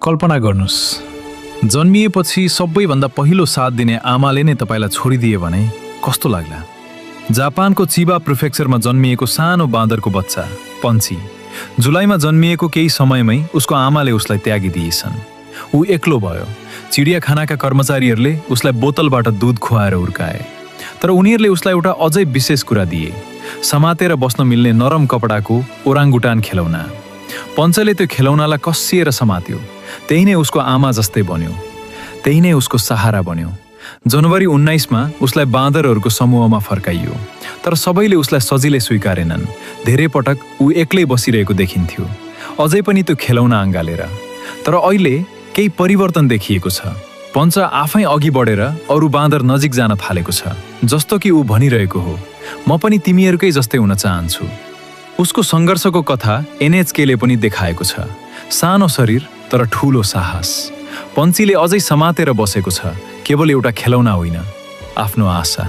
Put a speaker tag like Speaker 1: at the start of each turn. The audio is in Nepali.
Speaker 1: कल्पना गर्नुस्, जन्मिएपछि सबैभन्दा पहिलो साथ दिने आमाले नै तपाईलाई छोडिदिए भने कस्तो लाग्ला? जापानको चिबा प्रिफेक्चरमा जन्मिएको सानो बाँदरको बच्चा पन्छी जुलाईमा जन्मिएको केही समयमै उसको आमाले उसलाई त्यागिदिएछन्। ऊ एक्लो भयो। चिडियाखानाका कर्मचारीहरूले उसलाई बोतलबाट दूध खुवाएर हुर्काए। तर उनीहरूले उसलाई एउटा अझै विशेष कुरा दिए, समातेर बस्न मिल्ने नरम कपडाको ओराङ्गुटान खेलौना। पञ्चले त्यो खेलौनालाई कसिएर समात्यो। त्यही नै उसको आमा जस्तै बन्यो, त्यही नै उसको सहारा बन्यो। जनवरी 19मा उसलाई बाँदरहरूको समूहमा फर्काइयो। तर सबैले उसलाई सजिलै स्वीकारेनन्। धेरै पटक ऊ एक्लै बसिरहेको देखिन्थ्यो, अझै पनि त्यो खेलौना अँगालेर। तर अहिले केही परिवर्तन देखिएको छ। पञ्च आफै अघि बढेर अरू बाँदर नजिक जान थालेको छ, जस्तो कि ऊ भनिरहेको हो, म पनि तिमीहरूकै जस्तै हुन चाहन्छु। उसको सङ्घर्षको कथा एनएचकेले पनि देखाएको छ। सानो शरीर तर ठूलो साहस। पन्छीले अझै समातेर बसेको छ, केवल एउटा खेलौना होइन, आफ्नो आशा।